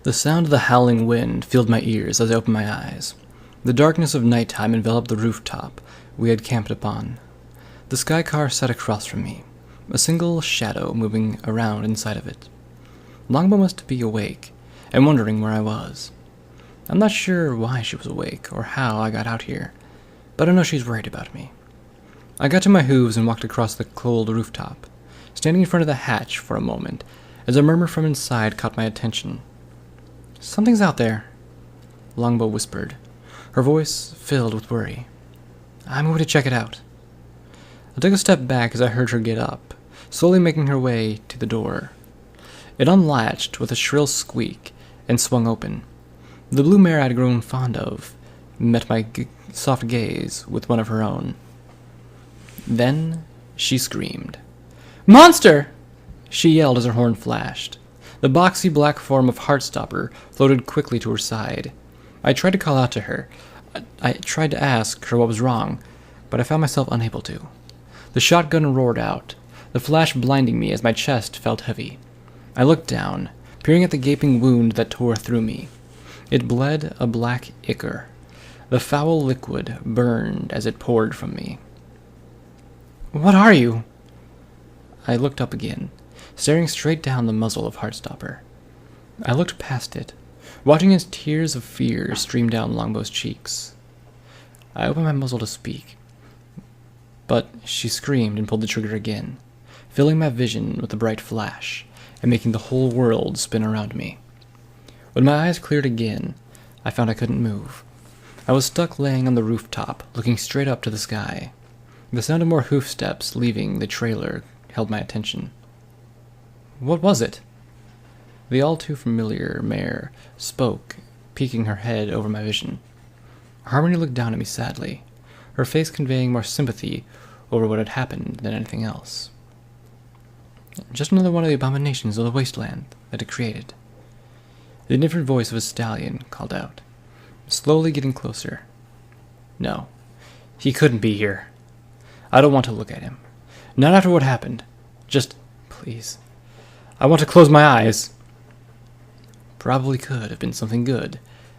The sound of the howling wind filled my ears as I opened my eyes. The darkness of nighttime enveloped the rooftop we had camped upon. The sky car sat across from me, a single shadow moving around inside of it. Longbow must be awake and wondering where I was. I'm not sure why she was awake or how I got out here, but I know she's worried about me. I got to my hooves and walked across the cold rooftop, standing in front of the hatch for a moment as a murmur from inside caught my attention. "Something's out there," Longbow whispered, her voice filled with worry. "I'm going to check it out." I took a step back as I heard her get up, slowly making her way to the door. It unlatched with a shrill squeak and swung open. The blue mare I'd grown fond of met my soft gaze with one of her own. Then she screamed. "Monster!" she yelled as her horn flashed. The boxy black form of Heartstopper floated quickly to her side. I tried to call out to her. I tried to ask her what was wrong, but I found myself unable to. The shotgun roared out, the flash blinding me as my chest felt heavy. I looked down, peering at the gaping wound that tore through me. It bled a black ichor. The foul liquid burned as it poured from me. "What are you?" I looked up again, staring straight down the muzzle of Heartstopper. I looked past it, watching as tears of fear streamed down Longbow's cheeks. I opened my muzzle to speak, but she screamed and pulled the trigger again, filling my vision with a bright flash and making the whole world spin around me. When my eyes cleared again, I found I couldn't move. I was stuck laying on the rooftop, looking straight up to the sky. The sound of more hoof steps leaving the trailer held my attention. What was it? The all-too-familiar mare spoke, peeking her head over my vision. Harmony looked down at me sadly, her face conveying more sympathy over what had happened than anything else. "Just another one of the abominations of the wasteland that it created," the indifferent voice of a stallion called out, slowly getting closer. "No, he couldn't be here. I don't want to look at him. Not after what happened. Just, please. I want to close my eyes." Probably could have been something good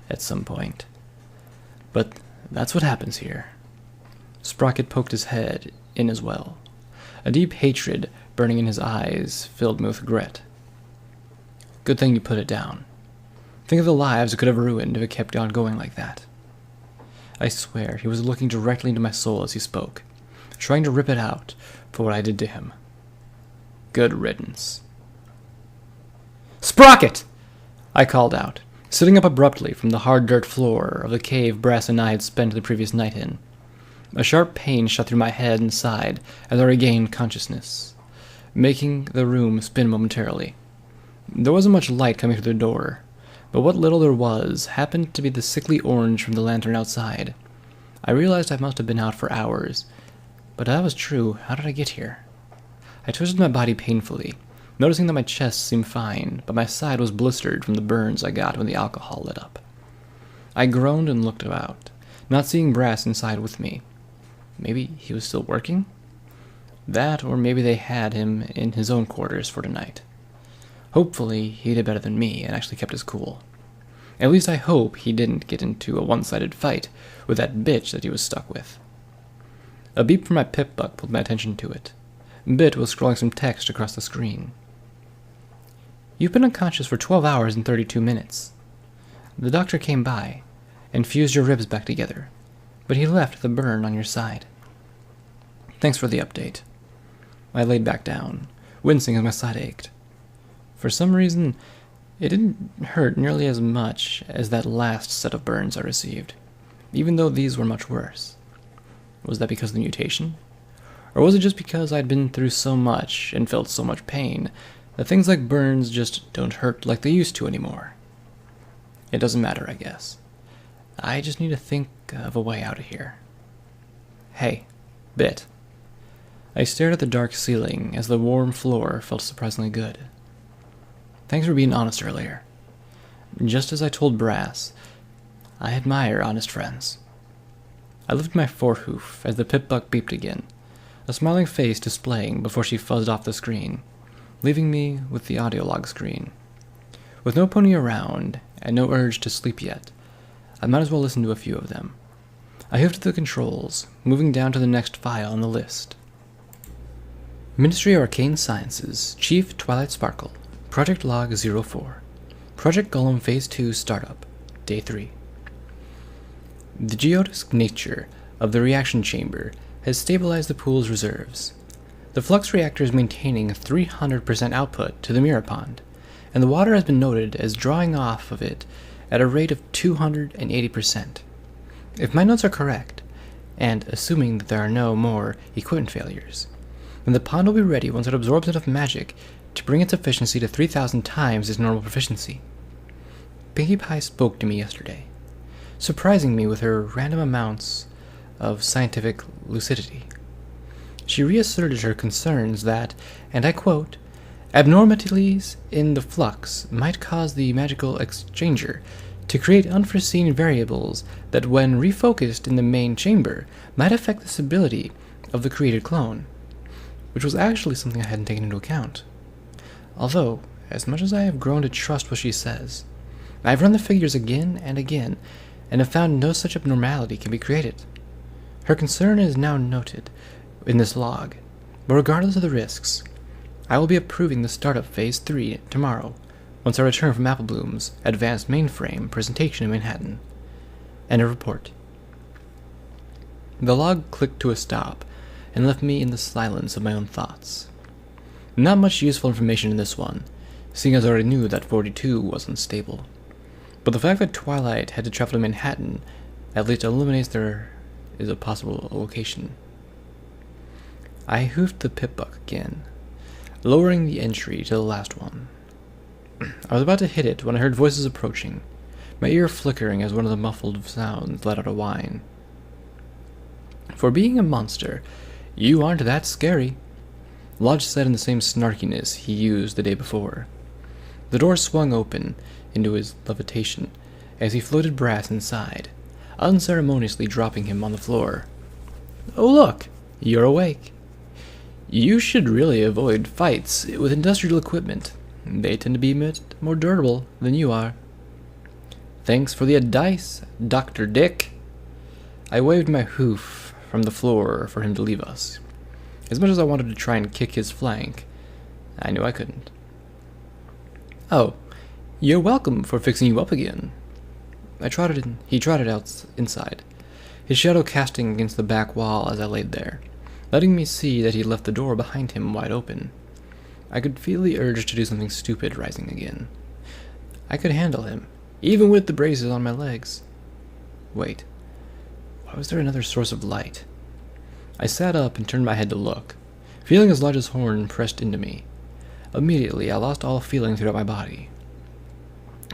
at some point. But that's what happens here. Sprocket poked his head in as well. A deep hatred burning in his eyes filled me with regret. "Good thing you put it down. Think of the lives it could have ruined if it kept on going like that." I swear he was looking directly into my soul as he spoke, trying to rip it out for what I did to him. Good riddance. "Sprocket!" I called out, sitting up abruptly from the hard dirt floor of the cave Brass and I had spent the previous night in. A sharp pain shot through my head and side as I regained consciousness, making the room spin momentarily. There wasn't much light coming through the door, but what little there was happened to be the sickly orange from the lantern outside. I realized I must have been out for hours, but if that was true, how did I get here? I twisted my body painfully, noticing that my chest seemed fine, but my side was blistered from the burns I got when the alcohol lit up. I groaned and looked about, not seeing Brass inside with me. Maybe he was still working? That, or maybe they had him in his own quarters for tonight. Hopefully, he did better than me and actually kept his cool. At least I hope he didn't get into a one-sided fight with that bitch that he was stuck with. A beep from my pip-buck pulled my attention to it. Bit was scrolling some text across the screen. "You've been unconscious for 12 hours and 32 minutes. The doctor came by and fused your ribs back together, but he left the burn on your side. Thanks for the update." I laid back down, wincing as my side ached. For some reason, it didn't hurt nearly as much as that last set of burns I received, even though these were much worse. Was that because of the mutation? Or was it just because I'd been through so much and felt so much pain that things like burns just don't hurt like they used to anymore? It doesn't matter, I guess. I just need to think of a way out of here. "Hey, Bit." I stared at the dark ceiling as the warm floor felt surprisingly good. "Thanks for being honest earlier. Just as I told Brass, I admire honest friends." I lifted my forehoof as the pip-buck beeped again, a smiling face displaying before she fuzzed off the screen, leaving me with the audio log screen. With no pony around, and no urge to sleep yet, I might as well listen to a few of them. I hoofed the controls, moving down to the next file on the list. Ministry of Arcane Sciences, Chief Twilight Sparkle, Project Log 04. Project Golem Phase 2 Startup, Day 3. The geodisk nature of the reaction chamber has stabilized the pool's reserves. The flux reactor is maintaining a 300% output to the mirror pond, and the water has been noted as drawing off of it at a rate of 280%. If my notes are correct, and assuming that there are no more equipment failures, then the pond will be ready once it absorbs enough magic to bring its efficiency to 3,000 times its normal proficiency. Pinkie Pie spoke to me yesterday, surprising me with her random amounts of scientific lucidity. She reasserted her concerns that, and I quote, abnormalities in the flux might cause the magical exchanger to create unforeseen variables that, when refocused in the main chamber, might affect the stability of the created clone, which was actually something I hadn't taken into account. Although, as much as I have grown to trust what she says, I have run the figures again and again, and have found no such abnormality can be created. Her concern is now noted in this log, but regardless of the risks, I will be approving the startup Phase 3 tomorrow, once I return from Apple Bloom's advanced mainframe presentation in Manhattan. End of report. The log clicked to a stop, and left me in the silence of my own thoughts. Not much useful information in this one, seeing as I already knew that 42 was unstable. But the fact that Twilight had to travel to Manhattan at least eliminates there is a possible location. I hoofed the pip-buck again, lowering the entry to the last one. I was about to hit it when I heard voices approaching, my ear flickering as one of the muffled sounds let out a whine. For being a monster, you aren't that scary, Lodge said in the same snarkiness he used the day before. The door swung open into his levitation as he floated Brass inside, unceremoniously dropping him on the floor. Oh look, you're awake. You should really avoid fights with industrial equipment. They tend to be a bit more durable than you are. Thanks for the advice, Dr. Dick. I waved my hoof from the floor for him to leave us. As much as I wanted to try and kick his flank, I knew I couldn't. Oh, you're welcome for fixing you up again. He trotted out inside, his shadow casting against the back wall as I laid there, letting me see that he left the door behind him wide open. I could feel the urge to do something stupid rising again. I could handle him, even with the braces on my legs. Wait, why was there another source of light? I sat up and turned my head to look, feeling as Lodge's horn pressed into me. Immediately, I lost all feeling throughout my body,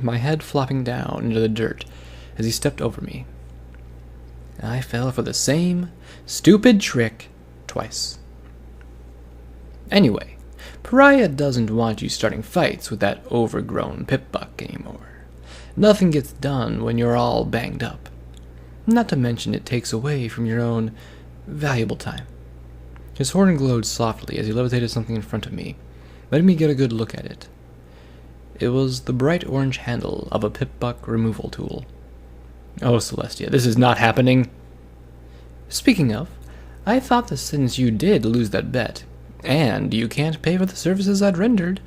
my head flopping down into the dirt as he stepped over me. I fell for the same stupid trick twice. Anyway, Pariah doesn't want you starting fights with that overgrown pip-buck anymore. Nothing gets done when you're all banged up. Not to mention it takes away from your own valuable time. His horn glowed softly as he levitated something in front of me, letting me get a good look at it. It was the bright orange handle of a pip-buck removal tool. Oh, Celestia, this is not happening. Speaking of, I thought that since you did lose that bet, and you can't pay for the services I'd rendered,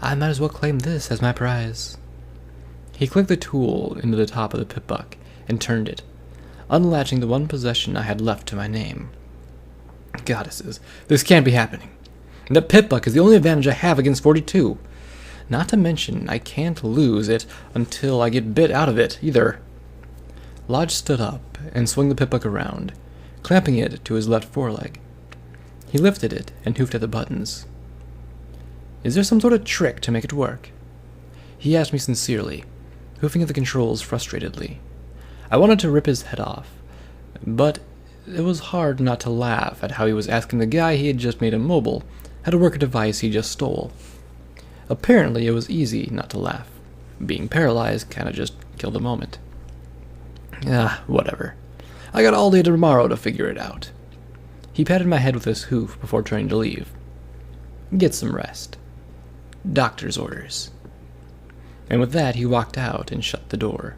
I might as well claim this as my prize. He clicked the tool into the top of the pip-buck and turned it, unlatching the one possession I had left to my name. Goddesses, this can't be happening. The pip-buck is the only advantage I have against 42. Not to mention, I can't lose it until I get bit out of it, either. Lodge stood up and swung the pip-buck around, clamping it to his left foreleg. He lifted it and hoofed at the buttons. Is there some sort of trick to make it work? He asked me sincerely, hoofing at the controls frustratedly. I wanted to rip his head off, but it was hard not to laugh at how he was asking the guy he had just made immobile how to work a device he just stole. Apparently it was easy not to laugh. Being paralyzed kinda just killed the moment. Whatever. I got all day tomorrow to figure it out. He patted my head with his hoof before turning to leave. Get some rest. Doctor's orders. And with that, he walked out and shut the door.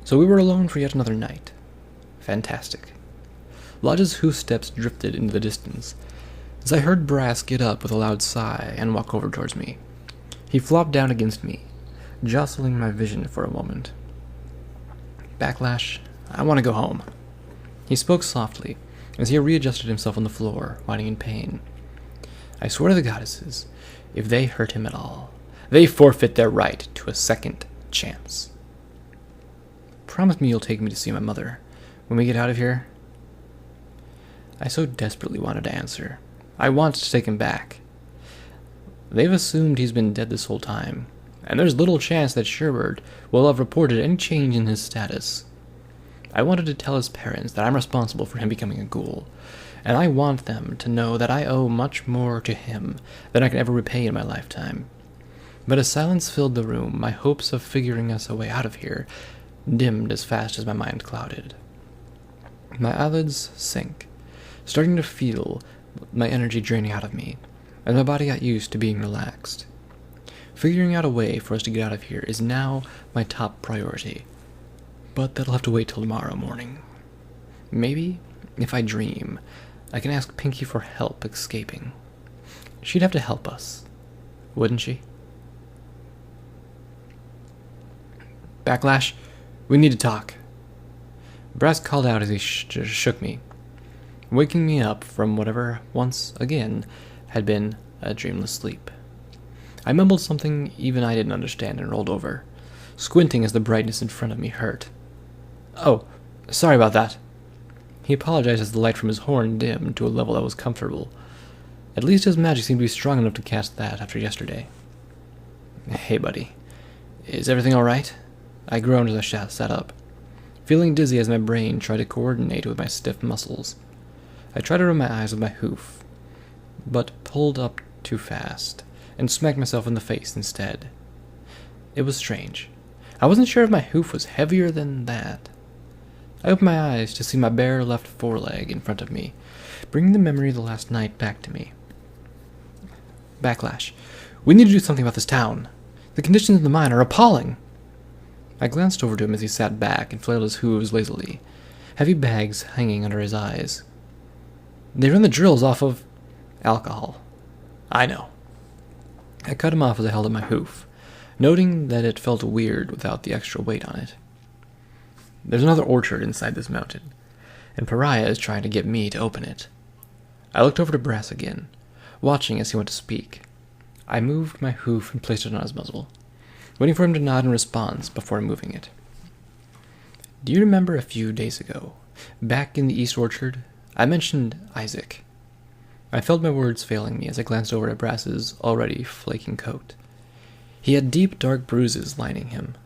So we were alone for yet another night. Fantastic. Lodge's hoofsteps drifted into the distance, as I heard Brass get up with a loud sigh and walk over towards me. He flopped down against me, jostling my vision for a moment. Backlash, I want to go home. He spoke softly, as he readjusted himself on the floor, whining in pain. I swear to the goddesses, if they hurt him at all, they forfeit their right to a second chance. Promise me you'll take me to see my mother when we get out of here. I so desperately wanted to answer. I want to take him back. They've assumed he's been dead this whole time, and there's little chance that Sherbert will have reported any change in his status. I wanted to tell his parents that I'm responsible for him becoming a ghoul, and I want them to know that I owe much more to him than I can ever repay in my lifetime. But as silence filled the room, my hopes of figuring us a way out of here dimmed as fast as my mind clouded. My eyelids sank, starting to feel my energy draining out of me, as my body got used to being relaxed. Figuring out a way for us to get out of here is now my top priority, but that'll have to wait till tomorrow morning. Maybe, if I dream, I can ask Pinky for help escaping. She'd have to help us, wouldn't she? Backlash, we need to talk. Brass called out as he shook me, waking me up from whatever, once again, had been a dreamless sleep. I mumbled something even I didn't understand and rolled over, squinting as the brightness in front of me hurt. Oh, sorry about that. He apologized as the light from his horn dimmed to a level that was comfortable. At least his magic seemed to be strong enough to cast that after yesterday. Hey, buddy. Is everything all right? I groaned as I sat up, feeling dizzy as my brain tried to coordinate with my stiff muscles. I tried to rub my eyes with my hoof, but pulled up too fast and smacked myself in the face instead. It was strange. I wasn't sure if my hoof was heavier than that. I opened my eyes to see my bare left foreleg in front of me, bringing the memory of the last night back to me. Backlash. We need to do something about this town. The conditions in the mine are appalling. I glanced over to him as he sat back and flailed his hooves lazily, heavy bags hanging under his eyes. They run the drills off of alcohol. I know. I cut him off as I held up my hoof, noting that it felt weird without the extra weight on it. There's another orchard inside this mountain, and Pariah is trying to get me to open it. I looked over to Brass again, watching as he went to speak. I moved my hoof and placed it on his muzzle, waiting for him to nod in response before moving it. Do you remember a few days ago, back in the East Orchard, I mentioned Isaac? I felt my words failing me as I glanced over at Brass's already flaking coat. He had deep, dark bruises lining him,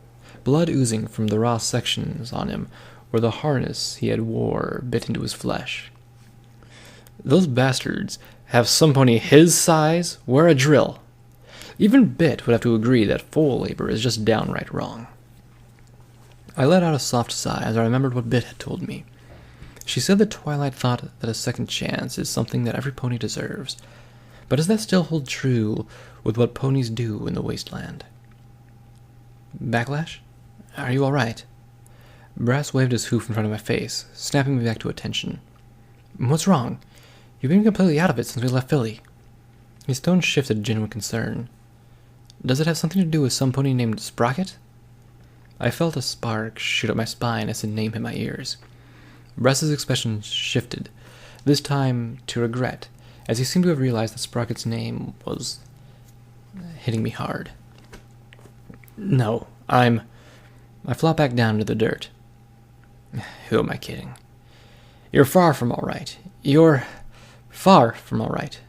blood oozing from the raw sections on him where the harness he had wore bit into his flesh. Those bastards have some pony his size wear a drill. Even Bit would have to agree that full labor is just downright wrong. I let out a soft sigh as I remembered what Bit had told me. She said that Twilight thought that a second chance is something that every pony deserves, but does that still hold true with what ponies do in the wasteland? Backlash? Are you all right? Brass waved his hoof in front of my face, snapping me back to attention. What's wrong? You've been completely out of it since we left Philly. His tone shifted to genuine concern. Does it have something to do with some pony named Sprocket? I felt a spark shoot up my spine as his name hit my ears. Brass's expression shifted, this time to regret, as he seemed to have realized that Sprocket's name was hitting me hard. No, I flopped back down into the dirt. Who am I kidding? You're far from all right. You're far from all right.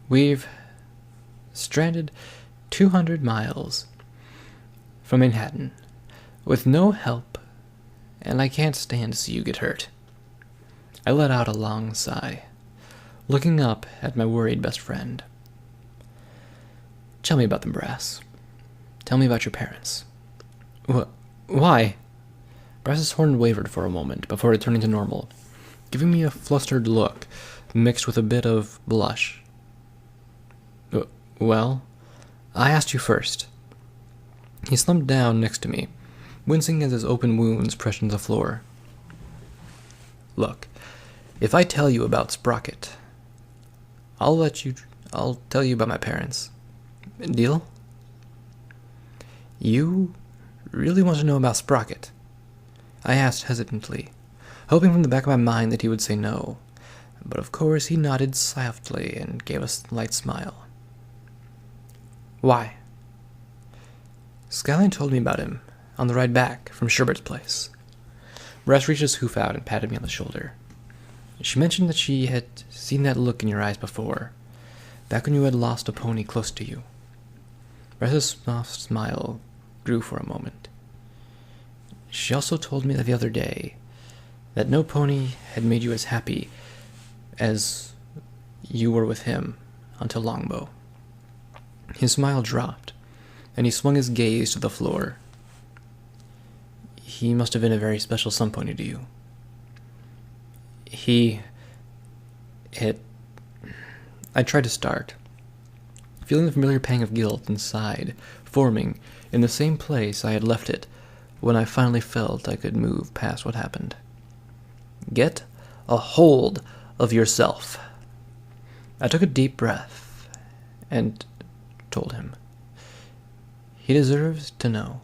We've stranded 200 miles from Manhattan with no help, and I can't stand to see you get hurt. I let out a long sigh, looking up at my worried best friend. Tell me about them, Brass. Tell me about your parents. Why? Brass's horn wavered for a moment before returning to normal, giving me a flustered look mixed with a bit of blush. Well, I asked you first. He slumped down next to me, wincing as his open wounds pressed into the floor. Look, if I tell you about Sprocket, I'll tell you about my parents. Deal? You really want to know about Sprocket? I asked hesitantly, hoping from the back of my mind that he would say no. But of course he nodded softly and gave a slight smile. Why? Skyline told me about him on the ride back from Sherbert's place. Brass reached his hoof out and patted me on the shoulder. She mentioned that she had seen that look in your eyes before, back when you had lost a pony close to you. Brass's soft smile grew for a moment. She also told me that the other day that no pony had made you as happy as you were with him until Longbow. His smile dropped, and he swung his gaze to the floor. He must have been a very special sun pony to you. I tried to start, feeling the familiar pang of guilt inside, forming in the same place I had left it when I finally felt I could move past what happened. Get a hold of yourself. I took a deep breath and told him. He deserves to know,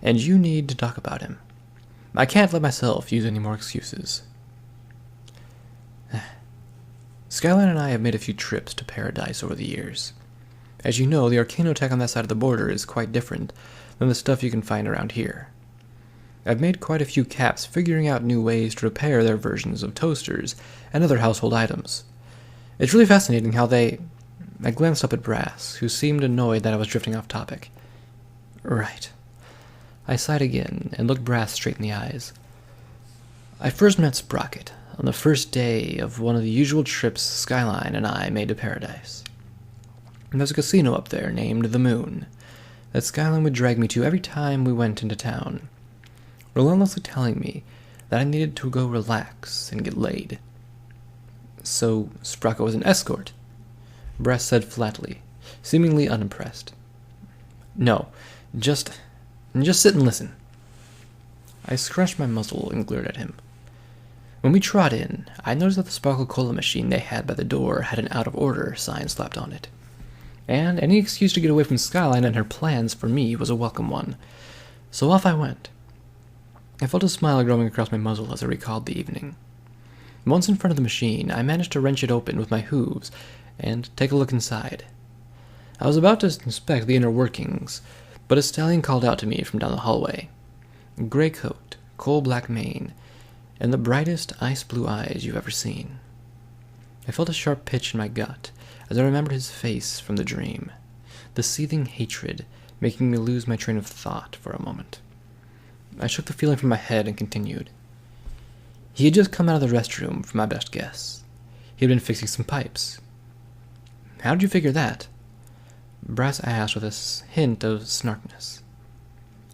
and you need to talk about him. I can't let myself use any more excuses. Skyline and I have made a few trips to Paradise over the years. As you know, the arcanotech on that side of the border is quite different than the stuff you can find around here. I've made quite a few caps figuring out new ways to repair their versions of toasters and other household items. It's really fascinating how I glanced up at Brass, who seemed annoyed that I was drifting off topic. Right. I sighed again and looked Brass straight in the eyes. I first met Sprocket on the first day of one of the usual trips Skyline and I made to Paradise. There's a casino up there named the Moon that Skyline would drag me to every time we went into town, relentlessly telling me that I needed to go relax and get laid. So Sprocket was an escort? Brass said flatly, seemingly unimpressed. No, just sit and listen. I scrunched my muzzle and glared at him. When we trod in, I noticed that the Sparkle Cola machine they had by the door had an out-of-order sign slapped on it. And any excuse to get away from Skyline and her plans for me was a welcome one. So off I went. I felt a smile growing across my muzzle as I recalled the evening. Once in front of the machine, I managed to wrench it open with my hooves and take a look inside. I was about to inspect the inner workings, but a stallion called out to me from down the hallway. Gray coat, coal-black mane, and the brightest ice-blue eyes you've ever seen. I felt a sharp pitch in my gut as I remembered his face from the dream, the seething hatred making me lose my train of thought for a moment. I shook the feeling from my head and continued. He had just come out of the restroom, for my best guess. He had been fixing some pipes. How did you figure that? Brass asked with a hint of snarkness.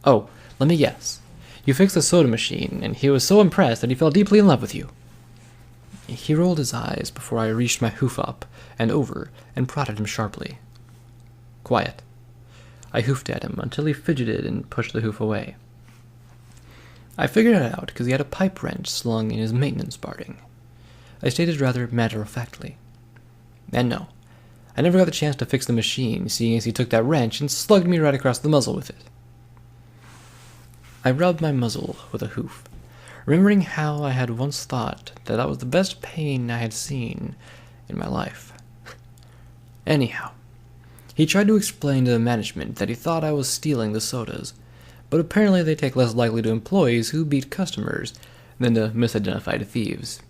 Oh, let me guess. You fixed the soda machine, and he was so impressed that he fell deeply in love with you. He rolled his eyes before I reached my hoof up and over and prodded him sharply. Quiet. I hoofed at him until he fidgeted and pushed the hoof away. I figured it out because he had a pipe wrench slung in his maintenance barding. I stated rather matter-of-factly. And no, I never got the chance to fix the machine, seeing as he took that wrench and slugged me right across the muzzle with it. I rubbed my muzzle with a hoof, remembering how I had once thought that was the best pain I had seen in my life. Anyhow, he tried to explain to the management that he thought I was stealing the sodas, but apparently they take less likely to employees who beat customers than to misidentified thieves.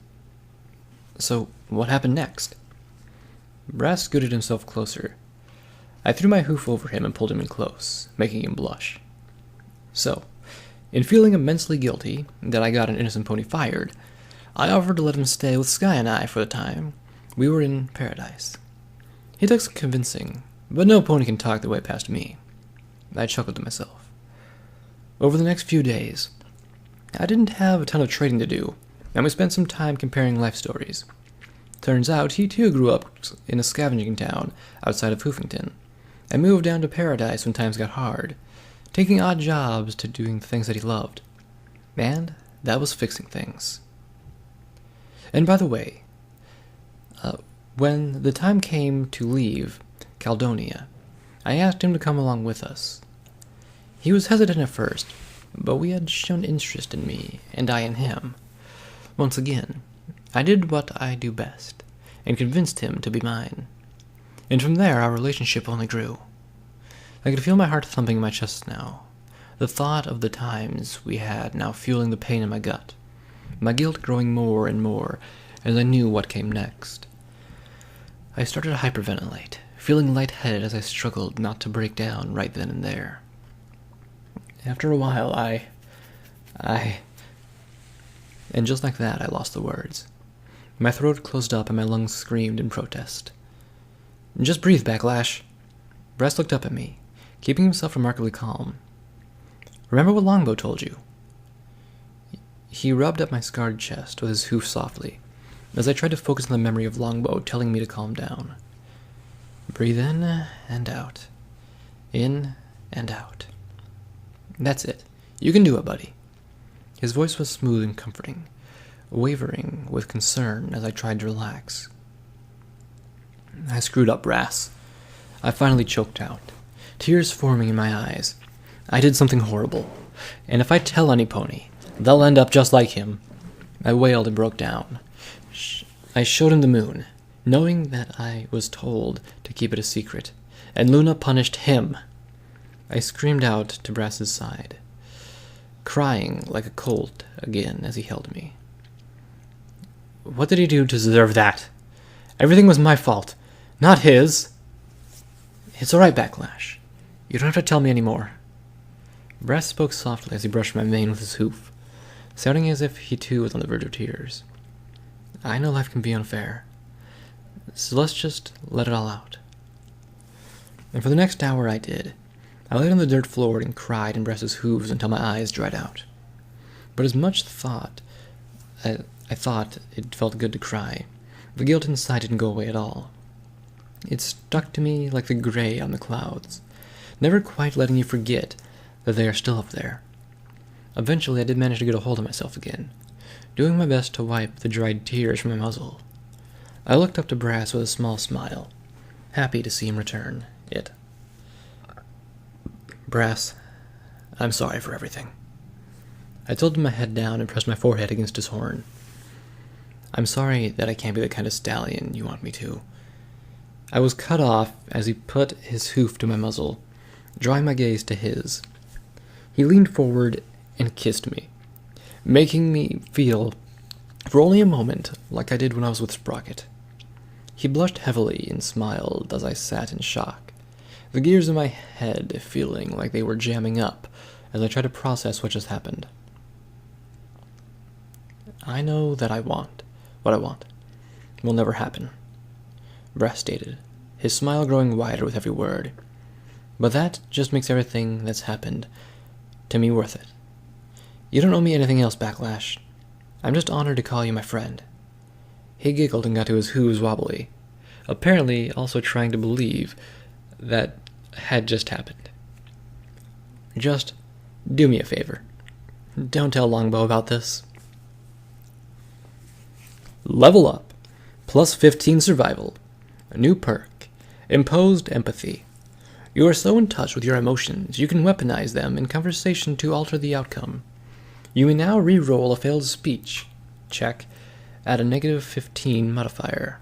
So, what happened next? Brass scooted himself closer. I threw my hoof over him and pulled him in close, making him blush. So, in feeling immensely guilty that I got an innocent pony fired, I offered to let him stay with Sky and I for the time we were in Paradise. He took some convincing, but no pony can talk their way past me. I chuckled to myself. Over the next few days, I didn't have a ton of trading to do, and we spent some time comparing life stories. Turns out he too grew up in a scavenging town outside of Hoofington, and moved down to Paradise when times got hard, taking odd jobs to doing things that he loved. And that was fixing things. And by the way, when the time came to leave Caledonia, I asked him to come along with us. He was hesitant at first, but we had shown interest in me, and I in him. Once again, I did what I do best, and convinced him to be mine. And from there, our relationship only grew. I could feel my heart thumping in my chest now, the thought of the times we had now fueling the pain in my gut, my guilt growing more and more as I knew what came next. I started to hyperventilate, feeling lightheaded as I struggled not to break down right then and there. After a while, and just like that, I lost the words. My throat closed up and my lungs screamed in protest. Just breathe, Backlash. Bress looked up at me, keeping himself remarkably calm. Remember what Longbow told you? He rubbed up my scarred chest with his hoof softly, as I tried to focus on the memory of Longbow telling me to calm down. Breathe in and out. In and out. That's it. You can do it, buddy. His voice was smooth and comforting, wavering with concern as I tried to relax. I screwed up, Brass. I finally choked out, tears forming in my eyes. I did something horrible, and if I tell any pony, they'll end up just like him. I wailed and broke down. I showed him the moon, knowing that I was told to keep it a secret, and Luna punished him. I screamed out to Brass's side, crying like a colt again as he held me. What did he do to deserve that? Everything was my fault, not his. It's all right, Backlash. You don't have to tell me anymore. Brass spoke softly as he brushed my mane with his hoof, sounding as if he too was on the verge of tears. I know life can be unfair, so let's just let it all out. And for the next hour I did. I laid on the dirt floor and cried in Brass's hooves until my eyes dried out. But as much thought I thought it felt good to cry, the guilt inside didn't go away at all. It stuck to me like the gray on the clouds, never quite letting you forget that they are still up there. Eventually I did manage to get a hold of myself again, doing my best to wipe the dried tears from my muzzle. I looked up to Brass with a small smile, happy to see him return it. Brass, I'm sorry for everything. I tilted my head down and pressed my forehead against his horn. I'm sorry that I can't be the kind of stallion you want me to. I was cut off as he put his hoof to my muzzle, drawing my gaze to his. He leaned forward and kissed me, making me feel, for only a moment, like I did when I was with Sprocket. He blushed heavily and smiled as I sat in shock, the gears in my head feeling like they were jamming up as I tried to process what just happened. I know that what I want will never happen, Brass stated, his smile growing wider with every word. But that just makes everything that's happened to me worth it. You don't owe me anything else, Backlash. I'm just honored to call you my friend. He giggled and got to his hooves wobbly, apparently also trying to believe that had just happened. Just do me a favor. Don't tell Longbow about this. Level up. Plus 15 survival. A new perk. Imposed empathy. You are so in touch with your emotions, you can weaponize them in conversation to alter the outcome. You may now re-roll a failed speech check at a negative 15 modifier.